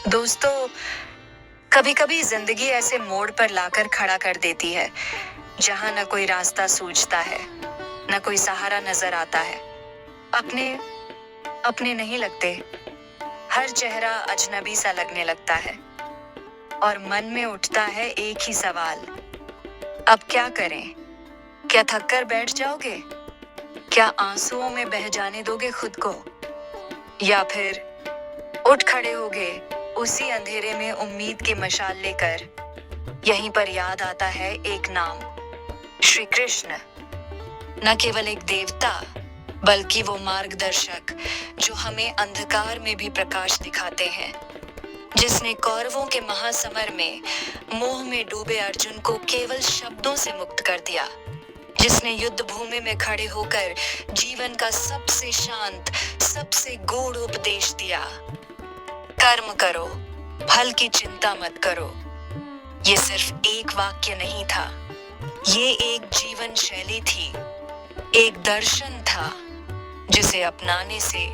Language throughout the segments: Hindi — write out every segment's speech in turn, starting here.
दोस्तों, कभी कभी जिंदगी ऐसे मोड़ पर लाकर खड़ा कर देती है जहां न कोई रास्ता सूझता है, न कोई सहारा नजर आता है। अपने अपने नहीं लगते। हर चेहरा अजनबी सा लगने लगता है और मन में उठता है एक ही सवाल, अब क्या करें? क्या थक कर बैठ जाओगे? क्या आंसुओं में बह जाने दोगे खुद को? या फिर उठ खड़े होगे उसी अंधेरे में उम्मीद की मशाल लेकर? यहीं पर याद आता है एक नाम, श्री कृष्ण। न केवल एक देवता, बल्कि वो मार्गदर्शक जो हमें अंधकार में भी प्रकाश दिखाते हैं। जिसने कौरवों के महासमर में मोह में डूबे अर्जुन को केवल शब्दों से मुक्त कर दिया। जिसने युद्ध भूमि में खड़े होकर जीवन का सबसे शांत, सबसे गूढ़ उपदेश दिया, कर्म करो, फल की चिंता मत करो। ये सिर्फ एक वाक्य नहीं था, ये एक जीवन शैली थी, एक दर्शन था जिसे अपनाने से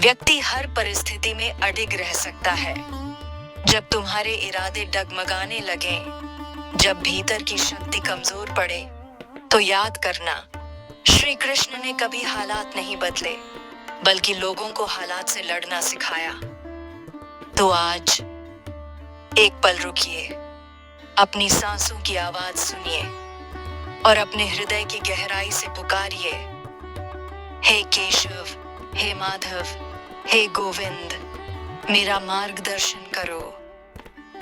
व्यक्ति हर परिस्थिति में अडिग रह सकता है। जब तुम्हारे इरादे डगमगाने लगे, जब भीतर की शक्ति कमजोर पड़े, तो याद करना, श्री कृष्ण ने कभी हालात नहीं बदले, बल्कि लोगों को हालात से लड़ना सिखाया। तो आज एक पल रुकिए, अपनी सांसों की आवाज सुनिए और अपने हृदय की गहराई से पुकारिए, हे केशव, हे माधव, हे गोविंद, मेरा मार्गदर्शन करो।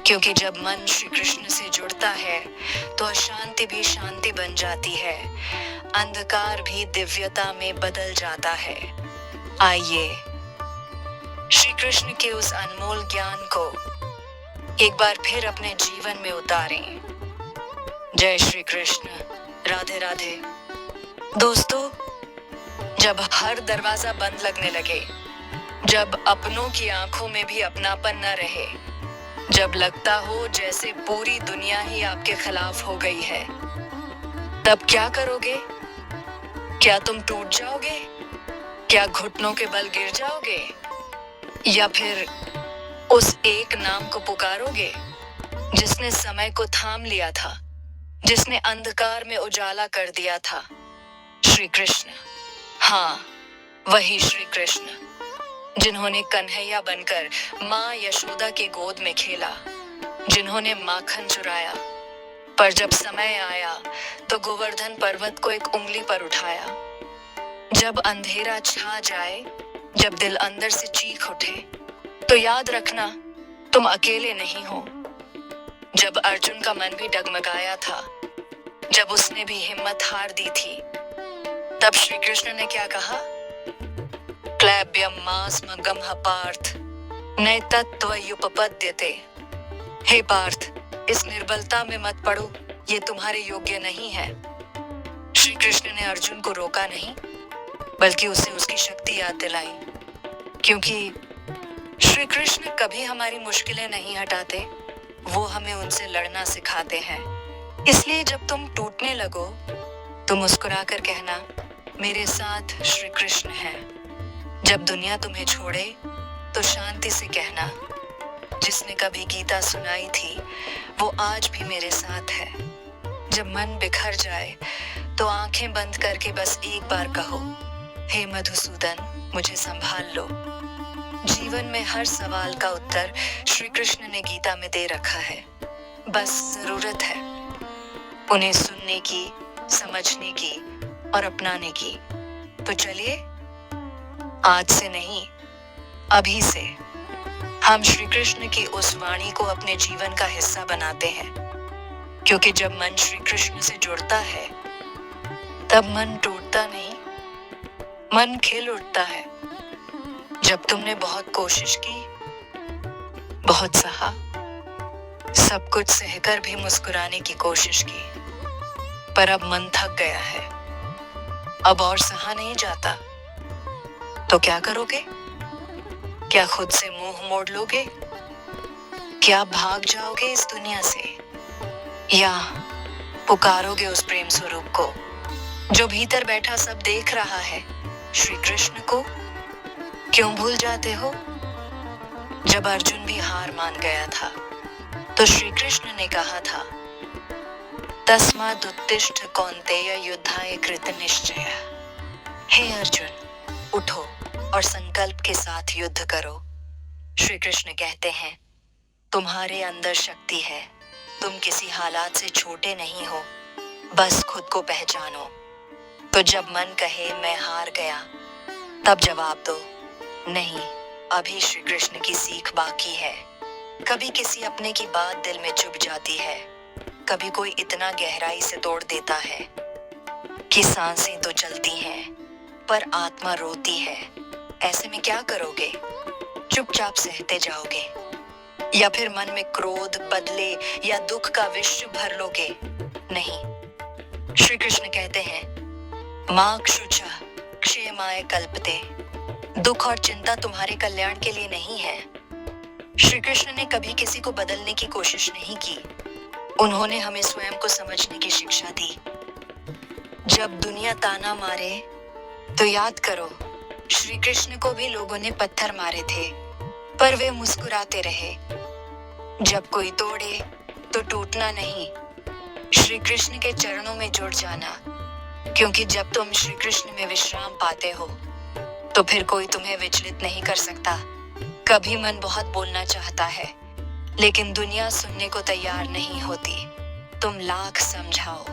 क्योंकि जब मन श्री कृष्ण से जुड़ता है तो अशांति भी शांति बन जाती है, अंधकार भी दिव्यता में बदल जाता है। आइए श्री कृष्ण के उस अनमोल ज्ञान को एक बार फिर अपने जीवन में उतारें। जय श्री कृष्ण, राधे राधे। दोस्तों, जब हर दरवाजा बंद लगने लगे, जब अपनों की आंखों में भी अपनापन न रहे, जब लगता हो जैसे पूरी दुनिया ही आपके खिलाफ हो गई है, तब क्या करोगे? क्या तुम टूट जाओगे? क्या घुटनों के बल गिर जाओगे? या फिर उस एक नाम को पुकारोगे जिसने समय को थाम लिया था, जिसने अंधकार में उजाला कर दिया था? श्री कृष्ण, हाँ, वही श्री कृष्ण जिन्होंने कन्हैया बनकर माँ यशोदा की गोद में खेला, जिन्होंने माखन चुराया, पर जब समय आया तो गोवर्धन पर्वत को एक उंगली पर उठाया। जब अंधेरा छा जाए, जब दिल अंदर से चीख उठे, तो याद रखना, तुम अकेले नहीं हो। जब अर्जुन का मन भी डगमगाया था, जब उसने भी हिम्मत हार दी थी, तब श्री कृष्ण ने क्या कहा? क्लैब्यम मास्मगमः पार्थ नैतत्त्वयुपपद्यते। हे पार्थ, इस निर्बलता में मत पड़ो, ये तुम्हारे योग्य नहीं है। श्री कृष्ण ने अर्जुन को रोका नहीं, बल्कि उसे उसकी शक्ति याद दिलाई। क्योंकि श्री कृष्ण कभी हमारी मुश्किलें नहीं हटाते, वो हमें उनसे लड़ना सिखाते हैं। इसलिए जब तुम टूटने लगो तो मुस्कुराकर कहना, मेरे साथ श्री कृष्ण है। जब दुनिया तुम्हें छोड़े तो शांति से कहना, जिसने कभी गीता सुनाई थी वो आज भी मेरे साथ है। जब मन बिखर जाए तो आंखें बंद करके बस एक बार कहो, हे मधुसूदन, मुझे संभाल लो। जीवन में हर सवाल का उत्तर श्री कृष्ण ने गीता में दे रखा है, बस जरूरत है उन्हें सुनने की, समझने की और अपनाने की। तो चलिए, आज से नहीं, अभी से हम श्री कृष्ण की उस वाणी को अपने जीवन का हिस्सा बनाते हैं। क्योंकि जब मन श्री कृष्ण से जुड़ता है, तब मन टूटता नहीं, मन खिल उठता है। जब तुमने बहुत कोशिश की, बहुत सहा, सब कुछ सहकर भी मुस्कुराने की कोशिश की, पर अब मन थक गया है, अब और सहा नहीं जाता, तो क्या करोगे? क्या खुद से मुंह मोड़ लोगे? क्या भाग जाओगे इस दुनिया से? या पुकारोगे उस प्रेम स्वरूप को जो भीतर बैठा सब देख रहा है, श्री कृष्ण को? क्यों भूल जाते हो? जब अर्जुन भी हार मान गया था तो श्री कृष्ण ने कहा था, तस्माद् उत्तिष्ठ कौन्तेय युद्धाय कृत निश्चय। हे अर्जुन, उठो और संकल्प के साथ युद्ध करो। श्री कृष्ण कहते हैं, तुम्हारे अंदर शक्ति है, तुम किसी हालात से छोटे नहीं हो, बस खुद को पहचानो। तो जब मन कहे मैं हार गया, तब जवाब दो, नहीं, अभी श्री कृष्ण की सीख बाकी है। कभी किसी अपने की बात दिल में चुभ जाती है, कभी कोई इतना गहराई से तोड़ देता है कि सांसें तो चलती हैं पर आत्मा रोती है। ऐसे में क्या करोगे? चुपचाप सहते जाओगे या फिर मन में क्रोध, बदले या दुख का विष भर लोगे? नहीं, श्री कृष्ण कहते हैं, मां क्षुचा क्षेमाय कल्पते। दुख और चिंता तुम्हारे कल्याण के लिए नहीं है। श्री कृष्ण ने कभी किसी को बदलने की कोशिश नहीं की, उन्होंने हमें स्वयं को समझने की शिक्षा दी। जब दुनिया ताना मारे तो याद करो, श्री कृष्ण को भी लोगों ने पत्थर मारे थे पर वे मुस्कुराते रहे। जब कोई तोड़े तो टूटना नहीं, श्री कृष्ण के चरणों में जुड़ जाना, क्योंकि जब तुम श्री कृष्ण में विश्राम पाते हो तो फिर कोई तुम्हें विचलित नहीं कर सकता। कभी मन बहुत बोलना चाहता है लेकिन दुनिया सुनने को तैयार नहीं होती। तुम लाख समझाओ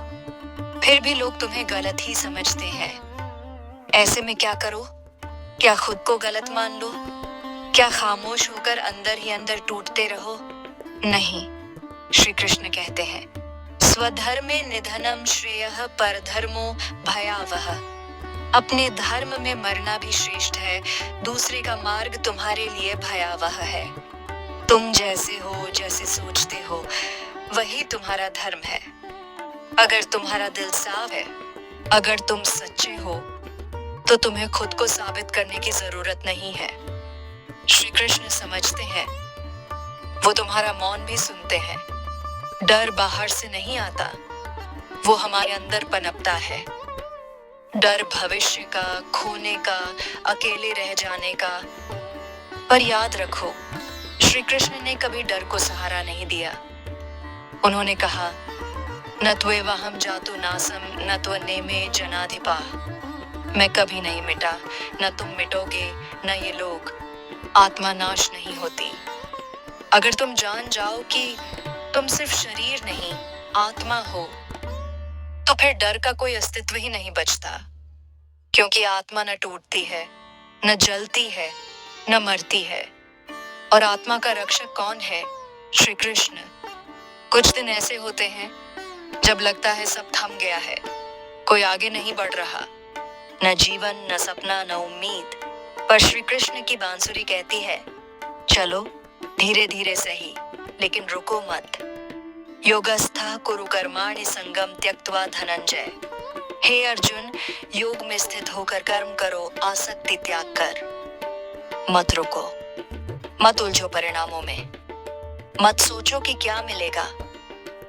फिर भी लोग तुम्हें गलत ही समझते हैं। ऐसे में क्या करो? क्या खुद को गलत मान लो? क्या खामोश होकर अंदर ही अंदर टूटते रहो? नहीं, श्री कृष्ण कहते हैं, स्वधर्मे निधनम श्रेयः परधर्मो भयावह। अपने धर्म में मरना भी श्रेष्ठ है, दूसरे का मार्ग तुम्हारे लिए भयावह है। तुम जैसे हो, जैसे सोचते हो, वही तुम्हारा धर्म है। अगर तुम्हारा दिल साफ है, अगर तुम सच्चे हो, तो तुम्हें खुद को साबित करने की जरूरत नहीं है। श्री कृष्ण समझते हैं, वो तुम्हारा मौन भी सुनते हैं। डर बाहर से नहीं आता, वो हमारे अंदर पनपता है। डर भविष्य का, खोने का, अकेले रह जाने का। पर याद रखो, श्री कृष्ण ने कभी डर को सहारा नहीं दिया। उन्होंने कहा, न त्वेवाहम जातु नासम न त्वनेमे जनाधिपा। मैं कभी नहीं मिटा, न तुम मिटोगे, न ये लोग। आत्मा नाश नहीं होती। अगर तुम जान जाओ कि तुम सिर्फ शरीर नहीं, आत्मा हो, तो फिर डर का कोई अस्तित्व ही नहीं बचता, क्योंकि आत्मा न टूटती है, न जलती है, न मरती है। और आत्मा का रक्षक कौन है? श्री कृष्ण। कुछ दिन ऐसे होते हैं जब लगता है सब थम गया है, कोई आगे नहीं बढ़ रहा, न जीवन, न सपना, न उम्मीद। पर श्री कृष्ण की बांसुरी कहती है, चलो धीरे धीरे सही, लेकिन रुको मत। योगस्था कुरु कर्माणि संगम त्यक्त्वा धनंजय। हे अर्जुन, योग में स्थित होकर कर्म करो, आसक्ति त्याग कर। मत रुको, मत उलझो परिणामों में, मत सोचो कि क्या मिलेगा,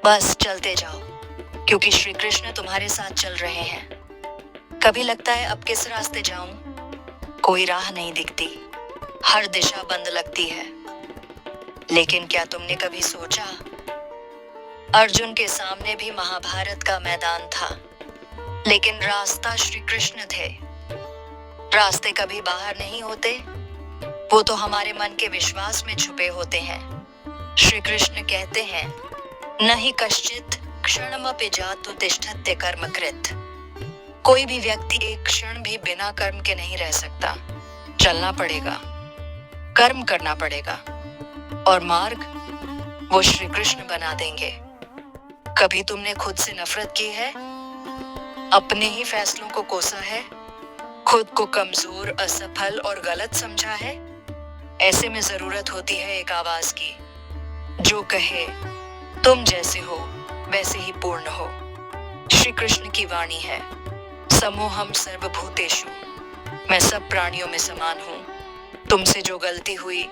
बस चलते जाओ, क्योंकि श्री कृष्ण तुम्हारे साथ चल रहे हैं। कभी लगता है अब किस रास्ते जाऊं, कोई राह नहीं दिखती, हर दिशा बंद लगती है। लेकिन क्या तुमने कभी सोचा, अर्जुन के सामने भी महाभारत का मैदान था, लेकिन रास्ता श्री कृष्ण थे। रास्ते कभी बाहर नहीं होते, वो तो हमारे मन के विश्वास में छुपे होते हैं। श्री कृष्ण कहते हैं, न हि कश्चित् क्षणमपि जातु तिष्ठत्य कर्मकृत्। कोई भी व्यक्ति एक क्षण भी बिना कर्म के नहीं रह सकता। चलना पड़ेगा, कर्म करना पड़ेगा, और मार्ग वो श्री कृष्ण बना देंगे। कभी तुमने खुद से नफरत की है, अपने ही फैसलों को कोसा है, खुद को कमजोर, असफल और गलत समझा है? ऐसे में जरूरत होती है एक आवाज की, जो कहे तुम जैसे हो वैसे ही पूर्ण हो। श्री कृष्ण की वाणी है, समोहम सर्वभूतेषु। मैं सब प्राणियों में समान हूँ। तुमसे जो गलती हुई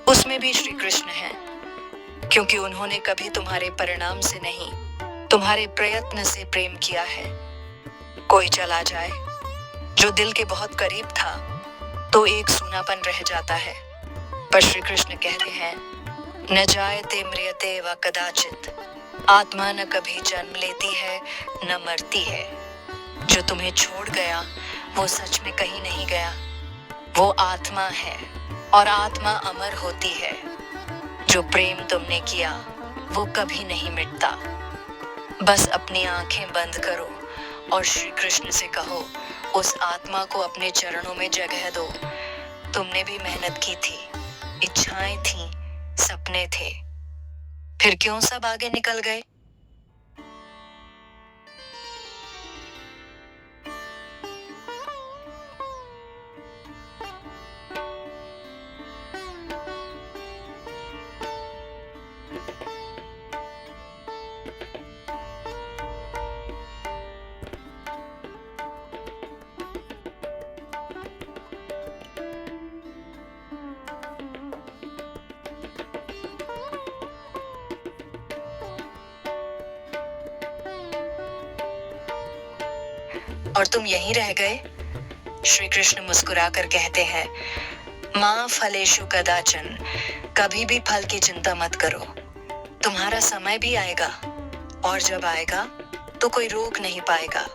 उसमें भी श्री कृष्ण हैं, क्योंकि उन्होंने कभी तुम्हारे परिणाम से नहीं, तुम्हारे प्रयत्न से प्रेम किया है। कोई चला जाए जो दिल के बहुत करीब था, तो एक सूनापन रह जाता है। पर श्री कृष्ण कहते हैं, न जायते म्रियते व कदाचित, आत्मा न कभी जन्म लेती है न मरती है। जो तुम्हें छोड़ गया वो सच में कहीं नहीं गया, वो आत्मा है और आत्मा अमर होती है। जो प्रेम तुमने किया वो कभी नहीं मिटता। बस अपनी आंखें बंद करो और श्री कृष्ण से कहो, उस आत्मा को अपने चरणों में जगह दो। तुमने भी मेहनत की थी, इच्छाएं थीं, सपने थे, फिर क्यों सब आगे निकल गए? और तुम यहीं रह गए? श्री कृष्ण मुस्कुराकर कहते हैं, मां फलेषु कदाचन, कभी भी फल की चिंता मत करो। तुम्हारा समय भी आएगा, और जब आएगा तो कोई रोक नहीं पाएगा,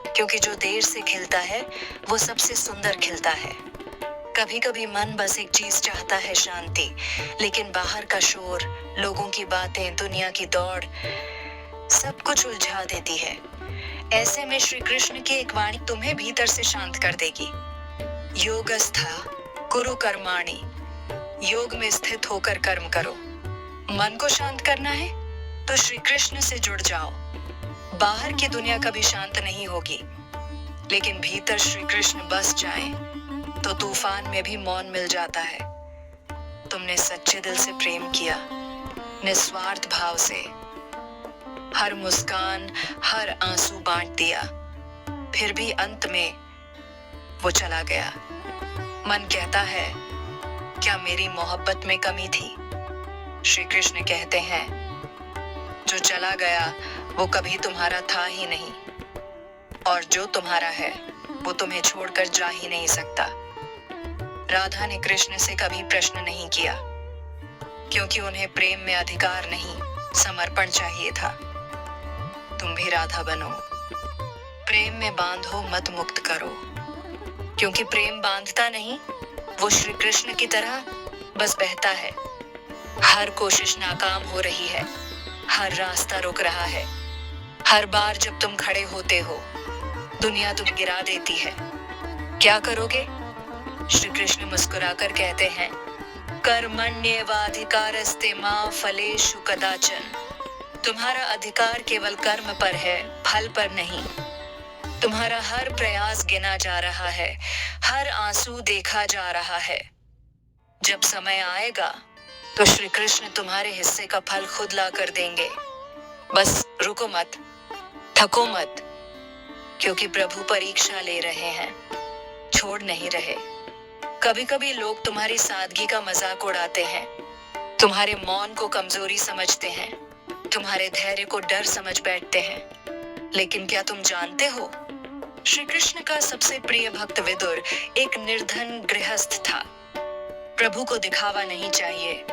क्योंकि जो देर से खिलता है वो सबसे सुंदर खिलता है। कभी कभी मन बस एक चीज चाहता है, शांति, लेकिन बाहर का शोर, लोगों की बातें, दुनिया की दौड़ सब कुछ उलझा देती है। ऐसे में श्री कृष्ण की एक वाणी तुम्हें भीतर से शांत कर देगी। योगस्था कुरु कर्माणि, योग में स्थित होकर कर्म करो। मन को शांत करना है तो श्री कृष्ण से जुड़ जाओ। बाहर की दुनिया कभी शांत नहीं होगी, लेकिन भीतर श्री कृष्ण बस जाए तो तूफान में भी मौन मिल जाता है। तुमने सच्चे दिल से प्रेम किया, निस्वार्थ भाव से, हर मुस्कान, हर आंसू बांट दिया, फिर भी अंत में वो चला गया। मन कहता है, क्या मेरी मोहब्बत में कमी थी? श्री कृष्ण कहते हैं, जो चला गया वो कभी तुम्हारा था ही नहीं, और जो तुम्हारा है वो तुम्हें छोड़कर जा ही नहीं सकता। राधा ने कृष्ण से कभी प्रश्न नहीं किया, क्योंकि उन्हें प्रेम में अधिकार नहीं, समर्पण चाहिए था। तुम भी राधा बनो, प्रेम में बांधो मत मुक्त करो, क्योंकि प्रेम बांधता नहीं, वो श्री कृष्ण की तरह बस बहता है। हर कोशिश नाकाम हो रही है, हर रास्ता रुक रहा है। हर बार जब तुम खड़े होते हो, दुनिया तुम्हें गिरा देती है। क्या करोगे? श्री कृष्ण मुस्कुराकर कहते हैं, कर्मण्येवाधिकारस्ते मा फलेषु कदाचन। तुम्हारा अधिकार केवल कर्म पर है, फल पर नहीं। तुम्हारा हर प्रयास गिना जा रहा है, हर आंसू देखा जा रहा है। जब समय आएगा तो श्री कृष्ण तुम्हारे हिस्से का फल खुद ला कर देंगे। बस रुको मत, थको मत, क्योंकि प्रभु परीक्षा ले रहे हैं, छोड़ नहीं रहे। कभी कभी लोग तुम्हारी सादगी का मजाक उड़ाते हैं, तुम्हारे मौन को कमजोरी समझते हैं, तुम्हारे धैर्य को डर समझ बैठते हैं। लेकिन क्या तुम जानते हो, श्री कृष्ण का सबसे प्रिय भक्त विदुर एक निर्धन गृहस्थ था। प्रभु को दिखावा नहीं चाहिए,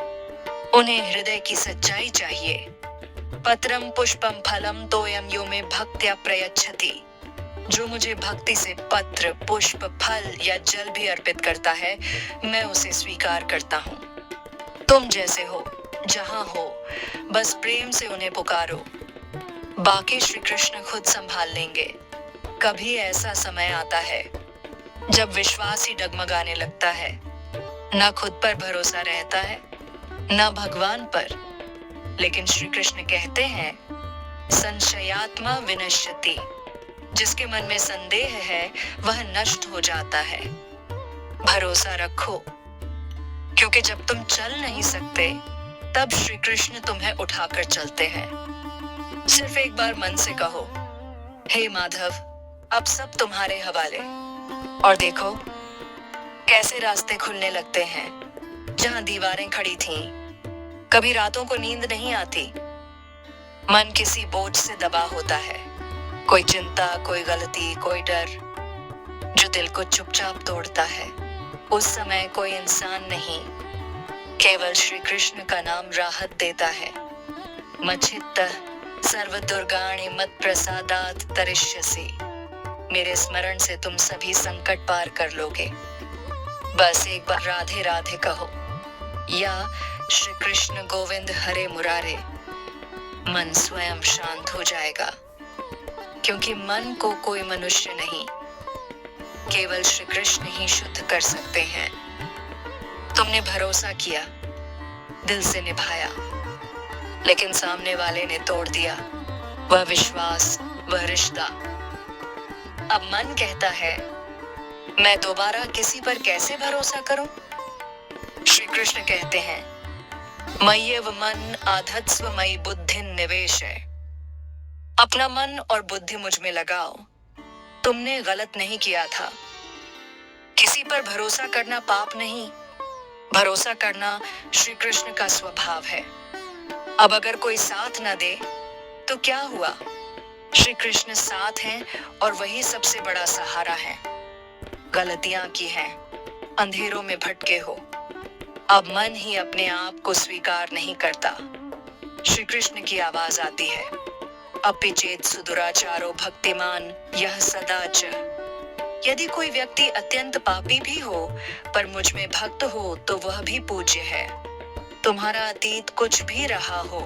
उन्हें हृदय की सच्चाई चाहिए। पत्रम पुष्पम फलम तोयम यो में भक्त्या प्रयच्छति। जो मुझे भक्ति से पत्र, पुष्प, फल या जल भी अर्पित करता है, मैं उसे स्वीकार करता हूँ। तुम जैसे हो, जहां हो, बस प्रेम से उन्हें पुकारो, बाकी श्री कृष्ण खुद संभाल लेंगे। कभी ऐसा समय आता है जब विश्वास ही डगमगाने लगता है, ना खुद पर भरोसा रहता है, ना भगवान पर। लेकिन श्री कृष्ण कहते हैं, संशयात्मा विनश्यति। जिसके मन में संदेह है वह नष्ट हो जाता है। भरोसा रखो, क्योंकि जब तुम चल नहीं सकते तब श्री कृष्ण तुम्हें उठाकर चलते हैं। सिर्फ एक बार मन से कहो, हे माधव, अब सब तुम्हारे हवाले। और देखो कैसे रास्ते खुलने लगते हैं। जहां दीवारें खड़ी थीं, कभी रातों को नींद नहीं आती, मन किसी बोझ से दबा होता है। कोई चिंता, कोई गलती, कोई डर, जो दिल को चुपचाप तोड़ता है। उस समय कोई इंसान नहीं, केवल श्री कृष्ण का नाम राहत देता है। मच्छित्तः सर्व दुर्गाणि मत प्रसादात तरिष्यसि। मेरे स्मरण से तुम सभी संकट पार कर लोगे। बस एक बार राधे राधे कहो या श्री कृष्ण गोविंद हरे मुरारे, मन स्वयं शांत हो जाएगा। क्योंकि मन को कोई मनुष्य नहीं, केवल श्री कृष्ण ही शुद्ध कर सकते हैं। तुमने भरोसा किया, दिल से निभाया, लेकिन सामने वाले ने तोड़ दिया वह विश्वास, वह रिश्ता। अब मन कहता है मैं दोबारा किसी पर कैसे भरोसा करूं? श्री कृष्ण कहते हैं मय्येव मन आधत्स्व मयि बुद्धि निवेश है। अपना मन और बुद्धि मुझ में लगाओ। तुमने गलत नहीं किया था। किसी पर भरोसा करना पाप नहीं, भरोसा करना श्री कृष्ण का स्वभाव है। अब अगर कोई साथ न दे तो क्या हुआ? श्री कृष्ण साथ हैं और वही सबसे बड़ा सहारा है। गलतियां की हैं, अंधेरों में भटके हो, अब मन ही अपने आप को स्वीकार नहीं करता। श्री कृष्ण की आवाज आती है अपि चेत सुदुराचारो भक्तिमान यह सदाच। यदि कोई व्यक्ति अत्यंत पापी भी हो पर मुझ में भक्त हो तो वह भी पूज्य है। तुम्हारा अतीत कुछ भी रहा हो,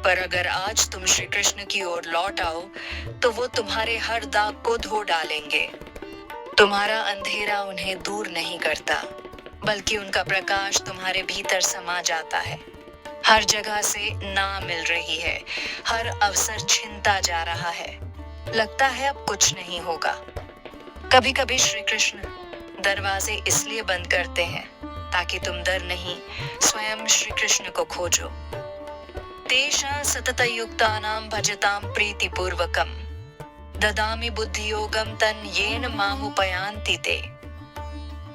पर अगर आज तुम श्री कृष्ण की ओर लौट आओ तो वो तुम्हारे हर दाग को धो डालेंगे। तुम्हारा अंधेरा उन्हें दूर नहीं करता, बल्कि उनका प्रकाश तुम्हारे भीतर समा जाता है। हर जगह से ना मिल रही है, हर अवसर छिनता जा रहा है। लगता है अब कुछ नहीं होगा। कभी कभी श्री कृष्ण दरवाजे इसलिए बंद करते हैं ताकि तुम डर नहीं, स्वयं श्री कृष्ण को खोजो। तेषां सततयुक्तानां भजतां प्रीतिपूर्वकम् ददामि बुद्धि योगम तन येन मामुपयान्ति ते।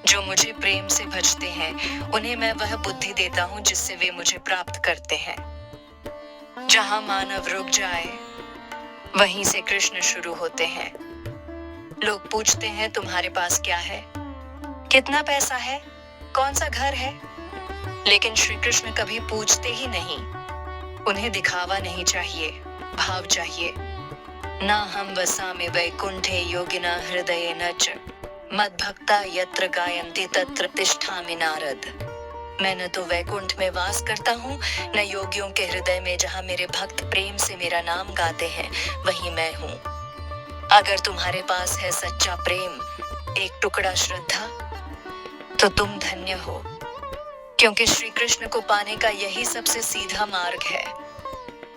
जो मुझे प्रेम से भजते हैं उन्हें मैं वह बुद्धि देता हूँ जिससे वे मुझे प्राप्त करते हैं। जहां मानव रुक जाए वहीं से कृष्ण शुरू होते हैं। लोग पूछते हैं तुम्हारे पास क्या है, कितना पैसा है, कौन सा घर है, लेकिन श्री कृष्ण कभी पूछते ही नहीं। उन्हें दिखावा नहीं चाहिए, भाव चाहिए। ना हम वसामि वैकुंठे योगिना हृदये न च मद्भक्ता यत्र गायन्ति तत्र तिष्ठामि नारद। मैं न तो वैकुंठ में वास करता हूँ, न योगियों के हृदय में जहाँ मेरे भक्त प्रेम से मेरा नाम गाते हैं वहीं मैं हूँ। अगर तुम्हारे पास है सच्चा प्रेम, एक टुकड़ा श्रद्धा, तो तुम धन्य हो, क्योंकि श्री कृष्ण को पाने का यही सबसे सीधा मार्ग है।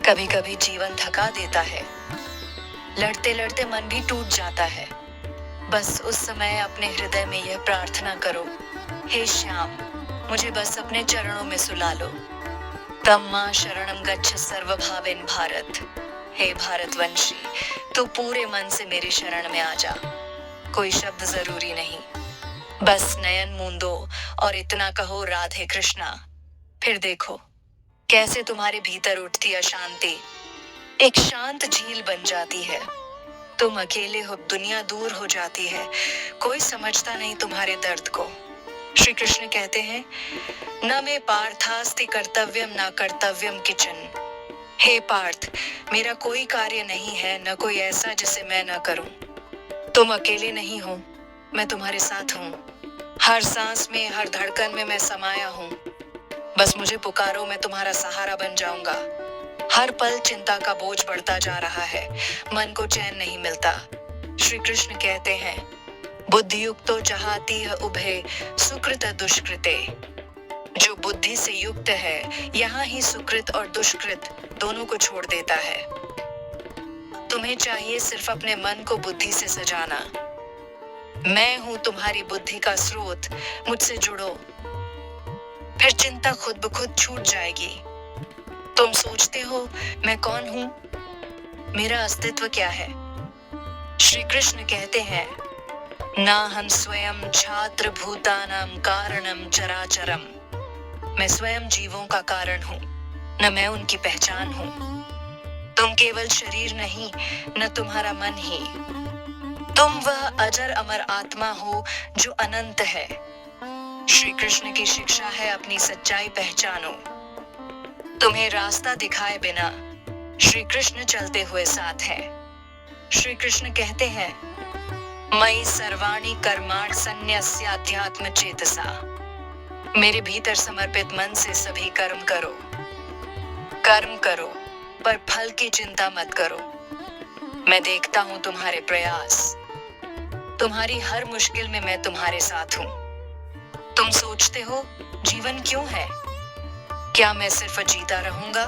कभी कभी जीवन थका देता है, लड़ते लड़ते मन भी टूट जाता है। बस उस समय अपने हृदय में यह प्रार्थना करो, हे श्याम, मुझे बस अपने चरणों में सुला लो। तम्मा शरणम गच्छ सर्वभावेन भारत। हे भारतवंशी, तू पूरे मन से मेरी शरण में आ जा। कोई शब्द जरूरी नहीं, बस नयन मूंदो और इतना कहो राधे कृष्णा। फिर देखो कैसे तुम्हारे भीतर उठती अशांति एक शांत झील बन जाती है। तुम अकेले हो, दुनिया दूर हो जाती है, कोई समझता नहीं तुम्हारे दर्द को। श्री कृष्ण कहते हैं न मे पार्थास्ति कर्तव्यम न कर्तव्यम किचन। हे पार्थ, मेरा कोई कार्य नहीं है, न कोई ऐसा जिसे मैं न करूं। तुम अकेले नहीं हो, मैं तुम्हारे साथ हूँ। हर सांस में, हर धड़कन में मैं समाया हूँ। बस मुझे पुकारो, मैं तुम्हारा सहारा बन जाऊंगा। हर पल चिंता का बोझ बढ़ता जा रहा है, मन को चैन नहीं मिलता। श्री कृष्ण कहते हैं बुद्धि युक्तो जहाती उभे सुकृत दुष्कृते। जो बुद्धि से युक्त है यहाँ ही सुकृत और दुष्कृत दोनों को छोड़ देता है। तुम्हें चाहिए सिर्फ अपने मन को बुद्धि से सजाना। मैं हूं तुम्हारी बुद्धि का स्रोत, मुझसे जुड़ो, फिर चिंता खुद ब खुद छूट जाएगी। तुम सोचते हो मैं कौन हूं, मेरा अस्तित्व क्या है? श्री कृष्ण कहते हैं ना हम स्वयं छात्र भूतानां कारणम चराचरम। मैं स्वयं जीवों का कारण हूँ, न मैं उनकी पहचान हूँ। तुम केवल शरीर नहीं, न तुम्हारा मन ही। तुम वह अजर अमर आत्मा हो जो अनंत है। श्री कृष्ण की शिक्षा है अपनी सच्चाई पहचानो। तुम्हें रास्ता दिखाए बिना श्री कृष्ण चलते हुए साथ है। श्री कृष्ण कहते हैं, मयि सर्वाणि कर्माणि संन्यस्याध्यात्म चेतसा। मेरे भीतर समर्पित मन से सभी कर्म करो। कर्म करो पर फल की चिंता मत करो। मैं देखता हूं तुम्हारे प्रयास। तुम्हारी हर मुश्किल में मैं तुम्हारे साथ हूं। तुम सोचते हो जीवन क्यों है? क्या मैं सिर्फ जीता रहूंगा?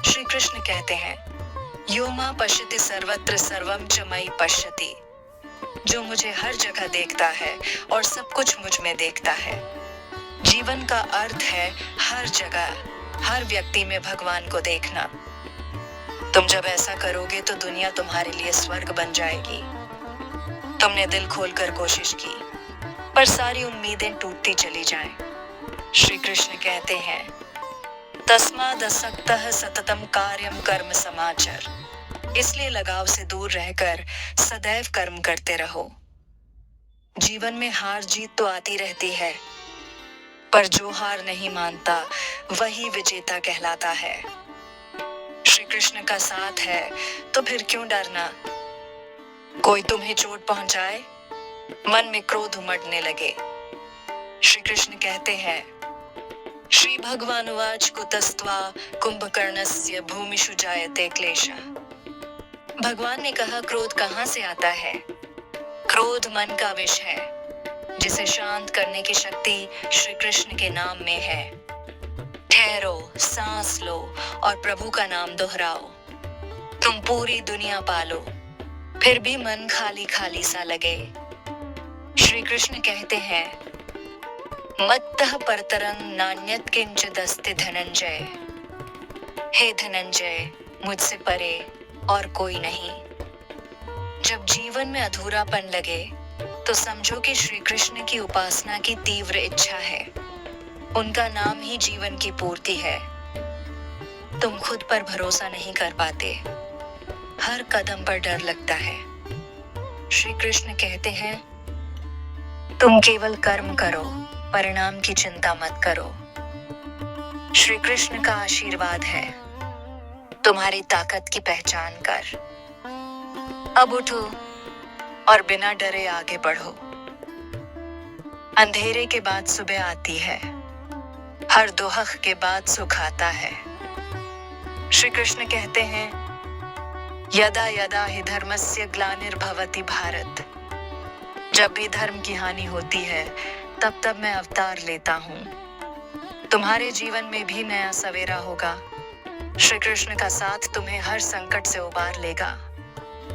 श्री कृष्ण कहते हैं, यो मां पश्यति सर्वत्र सर्वम च मयि पश्यति। जो मुझे हर जगह देखता है और सब कुछ मुझ में देखता है। जीवन का अर्थ है हर जगह, हर व्यक्ति में भगवान को देखना। तुम जब ऐसा करोगे तो दुनिया तुम्हारे लिए स्वर्ग बन जाएगी। तुमने दिल खोलकर कोशिश की, पर सारी उम्मीदें टूटती चली जाएं। श्री कृष्ण कहते हैं, तस्मादसक्तः सततम कार्यम कर्म समाचर। इसलिए लगाव से दूर रहकर सदैव कर्म करते रहो। जीवन में हार जीत तो आती रहती है, पर जो हार नहीं मानता वही विजेता कहलाता है। श्री कृष्ण का साथ है तो फिर क्यों डरना? कोई तुम्हें चोट पहुंचाए, मन में क्रोध उमड़ने लगे। श्री कृष्ण कहते हैं, श्री भगवानुवाच कुतस्त्वा कुंभकर्णस्य भूमिषु जायते क्लेशः। भगवान ने कहा, क्रोध कहां से आता है? क्रोध मन का विष है, जिसे शांत करने की शक्ति श्री कृष्ण के नाम में है। ठहरो, सांस लो और प्रभु का नाम दोहराओ। तुम पूरी दुनिया पालो, फिर भी मन खाली खाली सा लगे। श्री कृष्ण कहते हैं, मत्तः परतरं नान्यत् किंचिदस्ति धनंजय। हे धनंजय, मुझसे परे और कोई नहीं। जब जीवन में अधूरापन लगे तो समझो कि श्री कृष्ण की उपासना की तीव्र इच्छा है। उनका नाम ही जीवन की पूर्ति है। तुम खुद पर भरोसा नहीं कर पाते, हर कदम पर डर लगता है। श्री कृष्ण कहते हैं, तुम केवल कर्म करो, परिणाम की चिंता मत करो। श्री कृष्ण का आशीर्वाद है, तुम्हारी ताकत की पहचान कर। अब उठो और बिना डरे आगे बढ़ो। अंधेरे के बाद सुबह आती है, हर दुहक के बाद सुख आता है। श्री कृष्ण कहते हैं, यदा यदा हि धर्मस्य ग्लानिर्भवति भारत। जब भी धर्म की हानि होती है तब तब मैं अवतार लेता हूँ। तुम्हारे जीवन में भी नया सवेरा होगा। श्री कृष्ण का साथ तुम्हें हर संकट से उबार लेगा।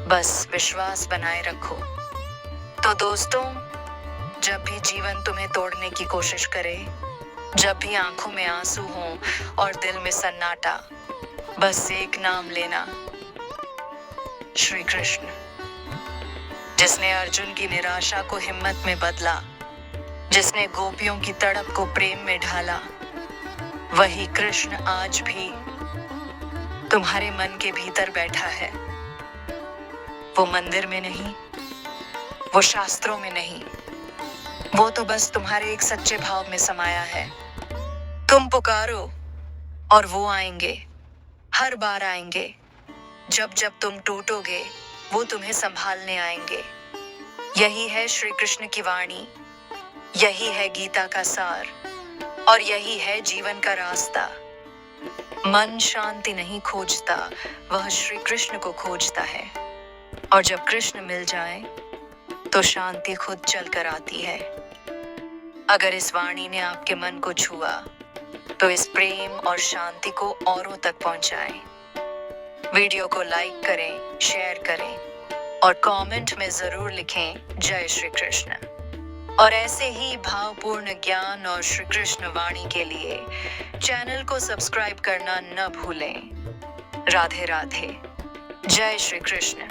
बस विश्वास बनाए रखो। तो दोस्तों, जब भी जीवन तुम्हें तोड़ने की कोशिश करे, जब भी आंखों में आंसू हों और दिल में सन्नाटा, बस एक नाम लेना, श्री कृष्ण। जिसने अर्जुन की निराशा को हिम्मत में बदला, जिसने गोपियों की तड़प को प्रेम में ढाला, वही कृष्ण आज भी तुम्हारे मन के भीतर बैठा है। वो मंदिर में नहीं, वो शास्त्रों में नहीं, वो तो बस तुम्हारे एक सच्चे भाव में समाया है। तुम पुकारो और वो आएंगे, हर बार आएंगे। जब जब तुम टूटोगे वो तुम्हें संभालने आएंगे। यही है श्री कृष्ण की वाणी, यही है गीता का सार, और यही है जीवन का रास्ता। मन शांति नहीं खोजता, वह श्री कृष्ण को खोजता है। और जब कृष्ण मिल जाए तो शांति खुद चल कर आती है। अगर इस वाणी ने आपके मन को छुआ तो इस प्रेम और शांति को औरों तक पहुंचाएं। वीडियो को लाइक करें, शेयर करें और कमेंट में जरूर लिखें जय श्री कृष्ण। और ऐसे ही भावपूर्ण ज्ञान और श्री कृष्ण वाणी के लिए चैनल को सब्सक्राइब करना न भूलें। राधे राधे, जय श्री कृष्ण।